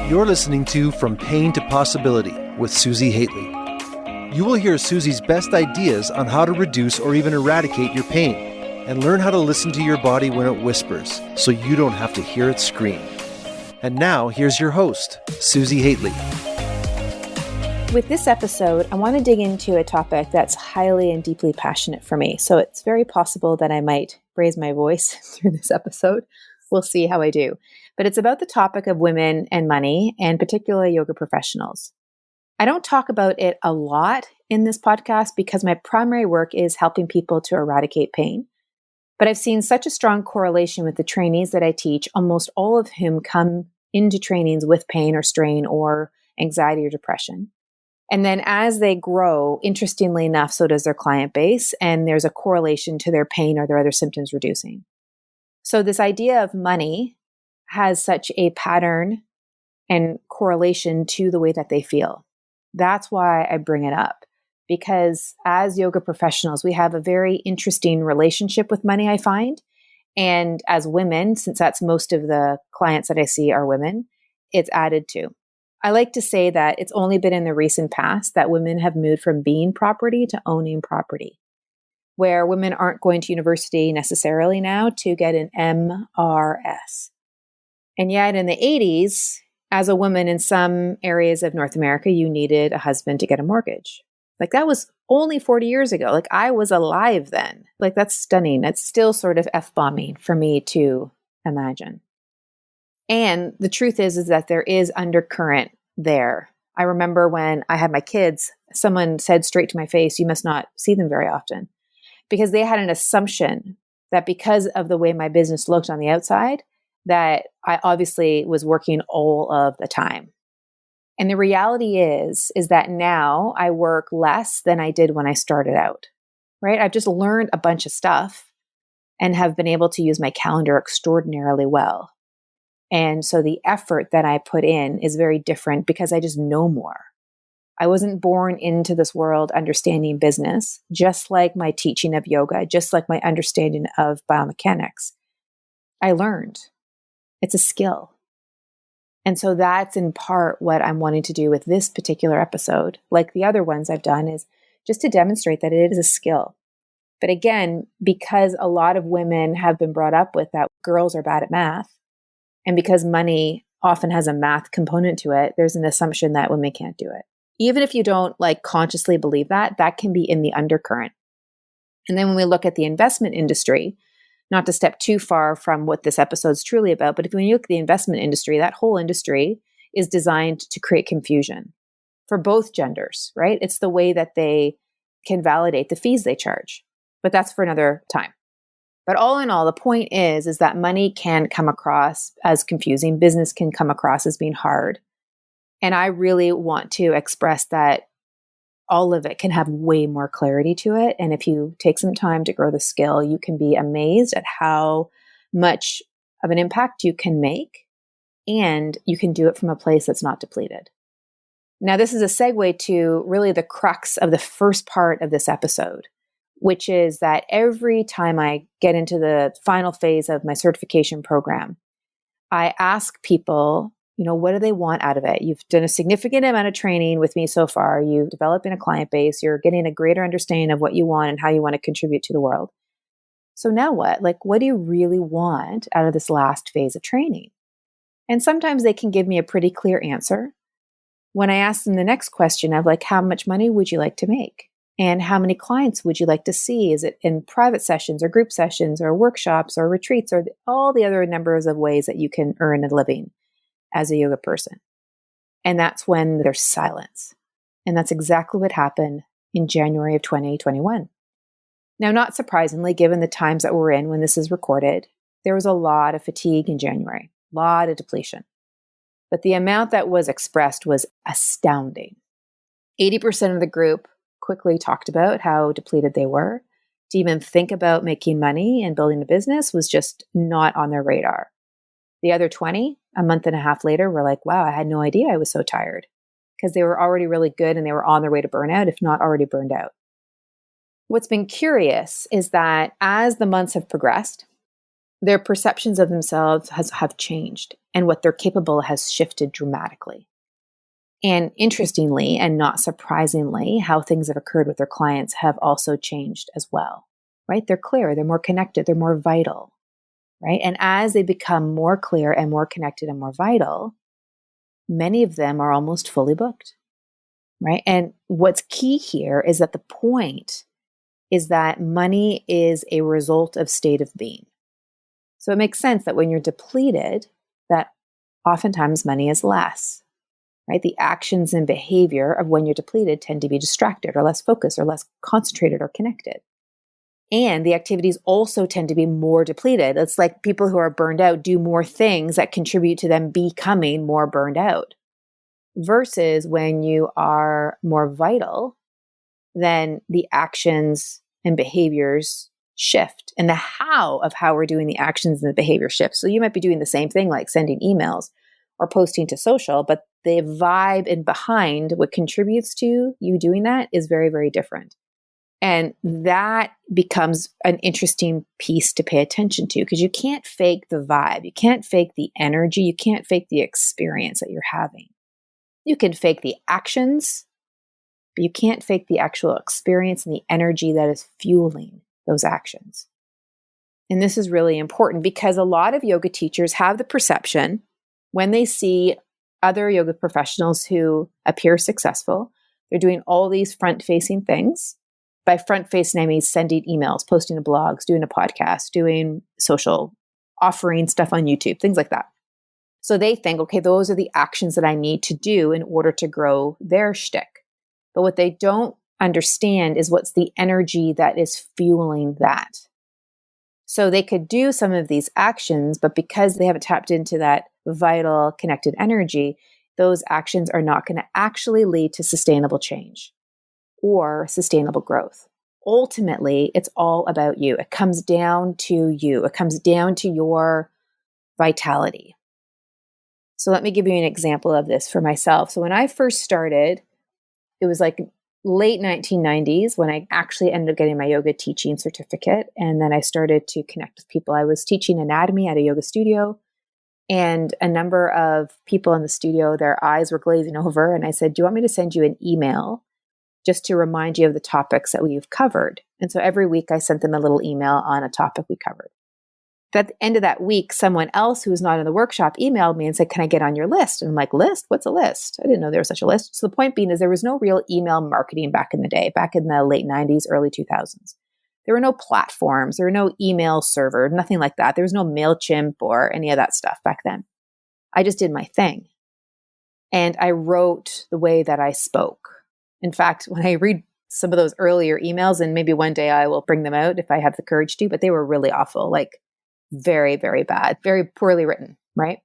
You're listening to From Pain to Possibility with Susi Haitley. You will hear Susi's best ideas on how to reduce or even eradicate your pain and learn how to listen to your body when it whispers so you don't have to hear it scream. And now, here's your host, Susi Haitley. With this episode, I want to dig into a topic that's highly and deeply passionate for me. So it's very possible that I might raise my voice through this episode. We'll see how I do. But it's about the topic of women and money, and particularly yoga professionals. I don't talk about it a lot in this podcast because my primary work is helping people to eradicate pain. But I've seen such a strong correlation with the trainees that I teach, almost all of whom come into trainings with pain or strain or anxiety or depression. And then as they grow, interestingly enough, so does their client base, and there's a correlation to their pain or their other symptoms reducing. So this idea of money has such a pattern and correlation to the way that they feel. That's why I bring it up, because as yoga professionals, we have a very interesting relationship with money, I find. And as women, since that's most of the clients that I see are women, it's added to. I like to say that it's only been in the recent past that women have moved from being property to owning property, where women aren't going to university necessarily now to get an MRS. And yet in the 80s, as a woman in some areas of North America, you needed a husband to get a mortgage. Like that was only 40 years ago. Like I was alive then. Like that's stunning. That's still sort of F-bombing for me to imagine. And the truth is that there is undercurrent there. I remember when I had my kids, someone said straight to my face, "You must not see them very often," because they had an assumption that because of the way my business looked on the outside, that I obviously was working all of the time. And the reality is that now I work less than I did when I started out, right? I've just learned a bunch of stuff and have been able to use my calendar extraordinarily well. And so the effort that I put in is very different because I just know more. I wasn't born into this world understanding business, just like my teaching of yoga, just like my understanding of biomechanics. I learned. It's a skill. And so that's in part what I'm wanting to do with this particular episode, like the other ones I've done, is just to demonstrate that it is a skill. But again, because a lot of women have been brought up with that girls are bad at math, and because money often has a math component to it, there's an assumption that women can't do it. Even if you don't like consciously believe that, that can be in the undercurrent. And then when we look at the investment industry, not to step too far from what this episode is truly about, but if when you look at the investment industry, that whole industry is designed to create confusion for both genders, right? It's the way that they can validate the fees they charge. But that's for another time. But all in all, the point is that money can come across as confusing. Business can come across as being hard. And I really want to express that all of it can have way more clarity to it. And if you take some time to grow the skill, you can be amazed at how much of an impact you can make. And you can do it from a place that's not depleted. Now, this is a segue to really the crux of the first part of this episode, which is that every time I get into the final phase of my certification program, I ask people, what do they want out of it? You've done a significant amount of training with me so far. You've developed a client base. You're getting a greater understanding of what you want and how you want to contribute to the world. So now what? Like, what do you really want out of this last phase of training? And sometimes they can give me a pretty clear answer. When I ask them the next question of like, how much money would you like to make? And how many clients would you like to see? Is it in private sessions or group sessions or workshops or retreats or all the other numbers of ways that you can earn a living as a yoga person? And that's when there's silence. And that's exactly what happened in January of 2021. Now, not surprisingly, given the times that we're in when this is recorded, there was a lot of fatigue in January, a lot of depletion. But the amount that was expressed was astounding. 80% of the group quickly talked about how depleted they were. To even think about making money and building a business was just not on their radar. The other 20, a month and a half later, were like, wow, I had no idea I was so tired, because they were already really good and they were on their way to burnout, if not already burned out. What's been curious is that as the months have progressed, their perceptions of themselves have changed. and what they're capable has shifted dramatically. And interestingly, and not surprisingly, how things have occurred with their clients have also changed as well, right? They're clearer, they're more connected, they're more vital, right? And as they become more clear and more connected and more vital, many of them are almost fully booked, right? And what's key here is that the point is that money is a result of state of being. So it makes sense that when you're depleted, that oftentimes money is less, right? The actions and behavior of when you're depleted tend to be distracted or less focused or less concentrated or connected. And the activities also tend to be more depleted. It's like people who are burned out do more things that contribute to them becoming more burned out. Versus when you are more vital, then the actions and behaviors shift, and the how of how we're doing the actions and the behavior shifts. So you might be doing the same thing like sending emails or posting to social, but the vibe and behind what contributes to you doing that is very, very different. And that becomes an interesting piece to pay attention to, because you can't fake the vibe. You can't fake the energy. You can't fake the experience that you're having. You can fake the actions, but you can't fake the actual experience and the energy that is fueling those actions. And this is really important because a lot of yoga teachers have the perception when they see other yoga professionals who appear successful, they're doing all these front-facing things. By front-facing, I mean sending emails, posting to blogs, doing a podcast, doing social, offering stuff on YouTube, things like that. So they think, okay, those are the actions that I need to do in order to grow their shtick. But what they don't understand is what's the energy that is fueling that. So they could do some of these actions, but because they haven't tapped into that vital connected energy, those actions are not going to actually lead to sustainable change or sustainable growth. Ultimately, it's all about you. It comes down to you. It comes down to your vitality. So let me give you an example of this for myself. So when I first started, it was like late 1990s when I actually ended up getting my yoga teaching certificate. And then I started to connect with people. I was teaching anatomy at a yoga studio, and a number of people in the studio, their eyes were glazing over. And I said, do you want me to send you an email just to remind you of the topics that we've covered? And so every week I sent them a little email on a topic we covered. At the end of that week, someone else who was not in the workshop emailed me and said, can I get on your list? And I'm like, list? What's a list? I didn't know there was such a list. So the point being is there was no real email marketing back in the day, back in the late 90s, early 2000s. There were no platforms. There were no email server, nothing like that. There was no MailChimp or any of that stuff back then. I just did my thing. And I wrote the way that I spoke. In fact, when I read some of those earlier emails, and maybe one day I will bring them out if I have the courage to, but they were really awful, like very, very bad, very poorly written, right?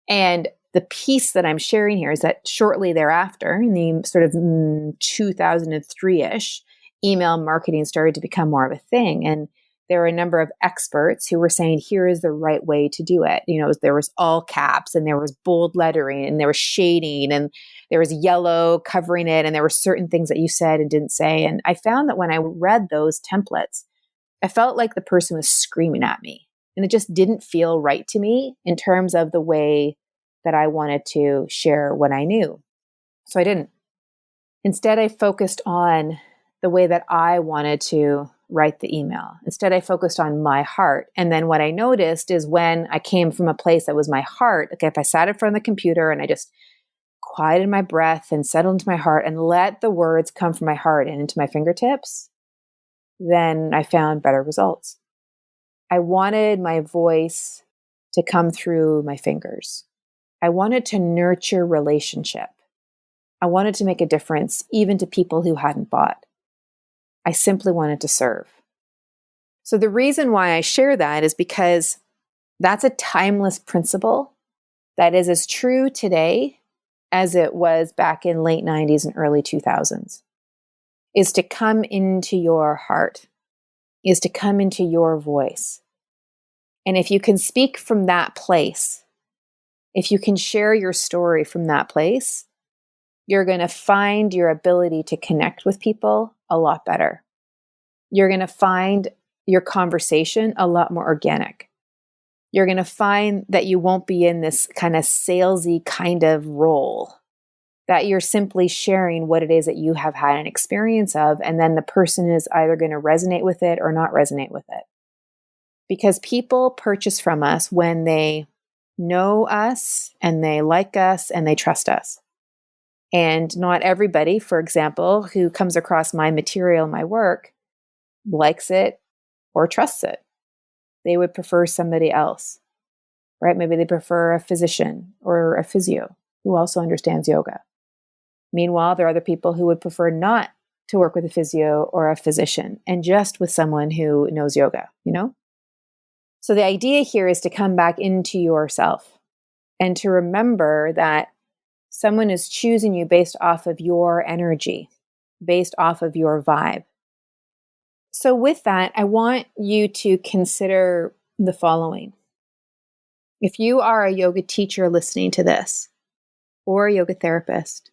And the piece that I'm sharing here is that shortly thereafter, in the sort of 2003-ish, email marketing started to become more of a thing. And there were a number of experts who were saying, here is the right way to do it. You know, there was all caps, and there was bold lettering, and there was shading, and there was yellow covering it. And there were certain things that you said and didn't say. And I found that when I read those templates, I felt like the person was screaming at me. And it just didn't feel right to me in terms of the way that I wanted to share what I knew. So I didn't. Instead, I focused on the way that I wanted to write the email. Instead, I focused on my heart. And then what I noticed is when I came from a place that was my heart, okay, if I sat in front of the computer and I just quieted my breath and settled into my heart and let the words come from my heart and into my fingertips, then I found better results. I wanted my voice to come through my fingers. I wanted to nurture relationship. I wanted to make a difference even to people who hadn't bought. I simply wanted to serve. So the reason why I share that is because that's a timeless principle that is as true today as it was back in late 90s and early 2000s, is to come into your heart, is to come into your voice. And if you can speak from that place, if you can share your story from that place, you're going to find your ability to connect with people a lot better. You're going to find your conversation a lot more organic. You're going to find that you won't be in this kind of salesy kind of role, that you're simply sharing what it is that you have had an experience of, and then the person is either going to resonate with it or not resonate with it. Because people purchase from us when they know us and they like us and they trust us. And not everybody, for example, who comes across my material, my work, likes it or trusts it. They would prefer somebody else, right? Maybe they prefer a physician or a physio who also understands yoga. Meanwhile, there are other people who would prefer not to work with a physio or a physician and just with someone who knows yoga, So the idea here is to come back into yourself and to remember that someone is choosing you based off of your energy, based off of your vibe. So with that, I want you to consider the following. If you are a yoga teacher listening to this, or a yoga therapist,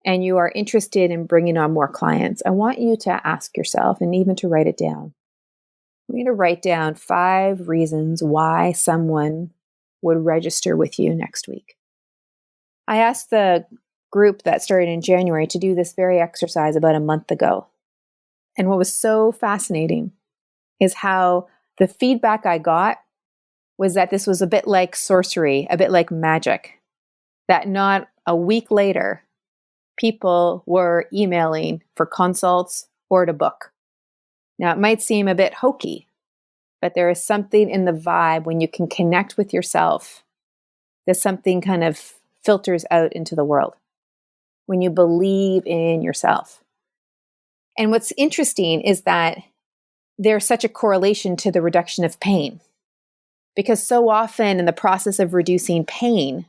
and you are interested in bringing on more clients, I want you to ask yourself, and even to write it down. I want you to write down 5 reasons why someone would register with you next week. I asked the group that started in January to do this very exercise about a month ago. And what was so fascinating is how the feedback I got was that this was a bit like sorcery, a bit like magic, that not a week later, people were emailing for consults or to book. Now, it might seem a bit hokey, but there is something in the vibe when you can connect with yourself, that something kind of filters out into the world when you believe in yourself. And what's interesting is that there's such a correlation to the reduction of pain, because so often in the process of reducing pain,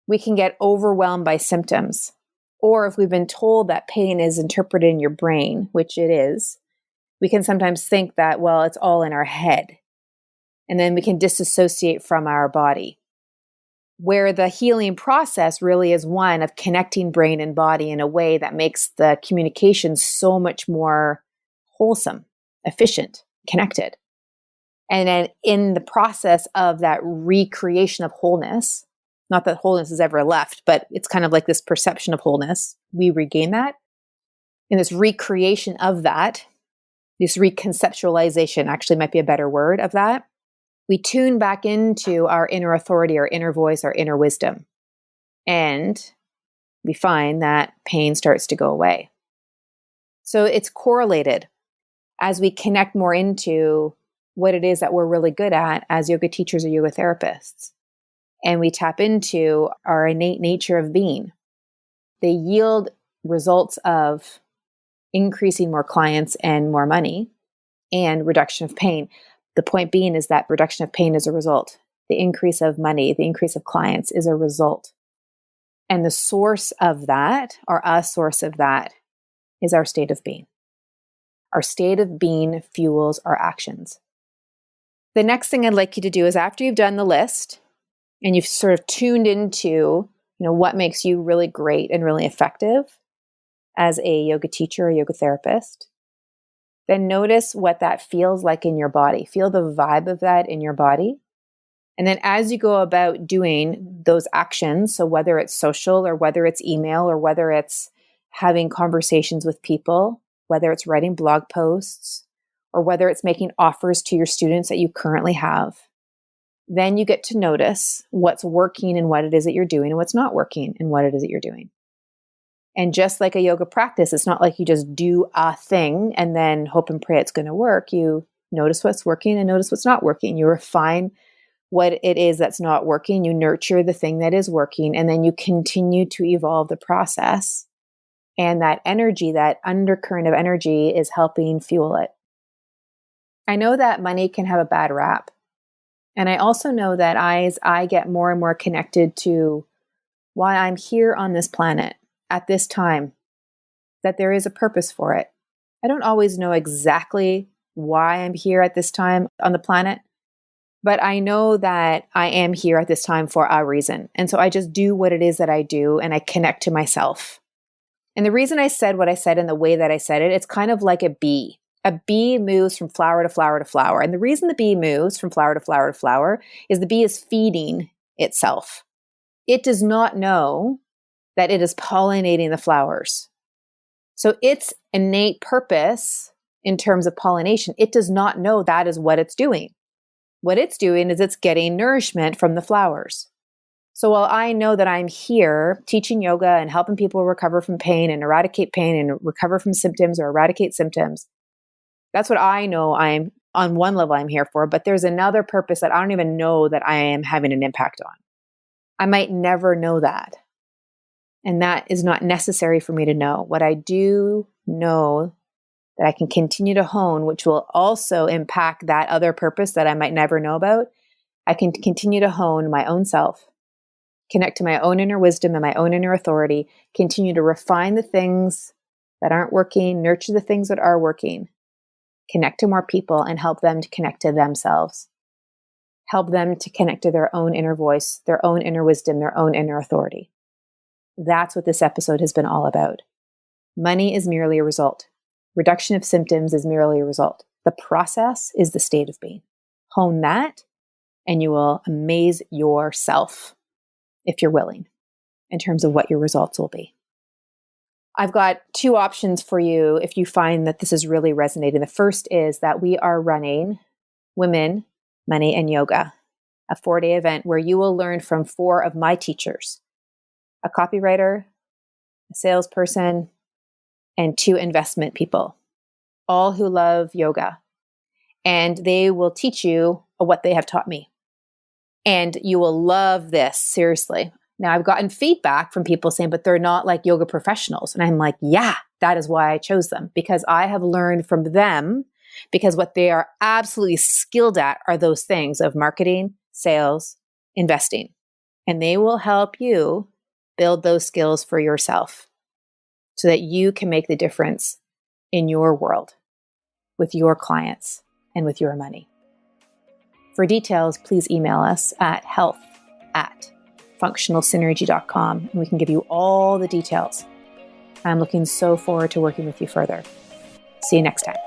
we can get overwhelmed by symptoms. Or if we've been told that pain is interpreted in your brain, which it is, we can sometimes think that, well, it's all in our head. And then we can disassociate from our body. Where the healing process really is one of connecting brain and body in a way that makes the communication so much more wholesome, efficient, connected. And then in the process of that recreation of wholeness, not that wholeness is ever left, but it's kind of like this perception of wholeness, we regain that. In this recreation of that, this reconceptualization actually might be a better word of that, we tune back into our inner authority, our inner voice, our inner wisdom. And we find that pain starts to go away. So it's correlated as we connect more into what it is that we're really good at as yoga teachers or yoga therapists. And we tap into our innate nature of being. They yield results of increasing more clients and more money and reduction of pain. The point being is that reduction of pain is a result. The increase of money, the increase of clients is a result. And the source of that, or a source of that, is our state of being. Our state of being fuels our actions. The next thing I'd like you to do is, after you've done the list and you've sort of tuned into, what makes you really great and really effective as a yoga teacher or yoga therapist, then notice what that feels like in your body. Feel the vibe of that in your body. And then as you go about doing those actions, so whether it's social or whether it's email or whether it's having conversations with people, whether it's writing blog posts or whether it's making offers to your students that you currently have, then you get to notice what's working and what it is that you're doing and what's not working and what it is that you're doing. And just like a yoga practice, it's not like you just do a thing and then hope and pray it's going to work. You notice what's working and notice what's not working. You refine what it is that's not working. You nurture the thing that is working, and then you continue to evolve the process. And that energy, that undercurrent of energy, is helping fuel it. I know that money can have a bad rap. And I also know that as I get more and more connected to why I'm here on this planet at this time, that there is a purpose for it. I don't always know exactly why I'm here at this time on the planet, but I know that I am here at this time for a reason. And so I just do what it is that I do, and I connect to myself. And the reason I said what I said in the way that I said it, it's kind of like a bee. A bee moves from flower to flower to flower. And the reason the bee moves from flower to flower to flower is the bee is feeding itself. It does not know that it is pollinating the flowers. So its innate purpose in terms of pollination, it does not know that is what it's doing. What it's doing is it's getting nourishment from the flowers. So while I know that I'm here teaching yoga and helping people recover from pain and eradicate pain and recover from symptoms or eradicate symptoms, that's what I know I'm on one level I'm here for, but there's another purpose that I don't even know that I am having an impact on. I might never know that. And that is not necessary for me to know. What I do know that I can continue to hone, which will also impact that other purpose that I might never know about, I can continue to hone my own self, connect to my own inner wisdom and my own inner authority, continue to refine the things that aren't working, nurture the things that are working, connect to more people and help them to connect to themselves, help them to connect to their own inner voice, their own inner wisdom, their own inner authority. That's what this episode has been all about. Money is merely a result. Reduction of symptoms is merely a result. The process is the state of being. Hone that, and you will amaze yourself, if you're willing, in terms of what your results will be. I've got two options for you if you find that this is really resonating. The first is that we are running Women, Money, and Yoga, a 4-day event where you will learn from 4 of my teachers, a copywriter, a salesperson, and 2 investment people, all who love yoga. And they will teach you what they have taught me. And you will love this, seriously. Now, I've gotten feedback from people saying, but they're not like yoga professionals. And I'm like, yeah, that is why I chose them, because I have learned from them, because what they are absolutely skilled at are those things of marketing, sales, investing. And they will help you build those skills for yourself so that you can make the difference in your world with your clients and with your money. For details, please email us at health@functionalsynergy.com and we can give you all the details. I'm looking so forward to working with you further. See you next time.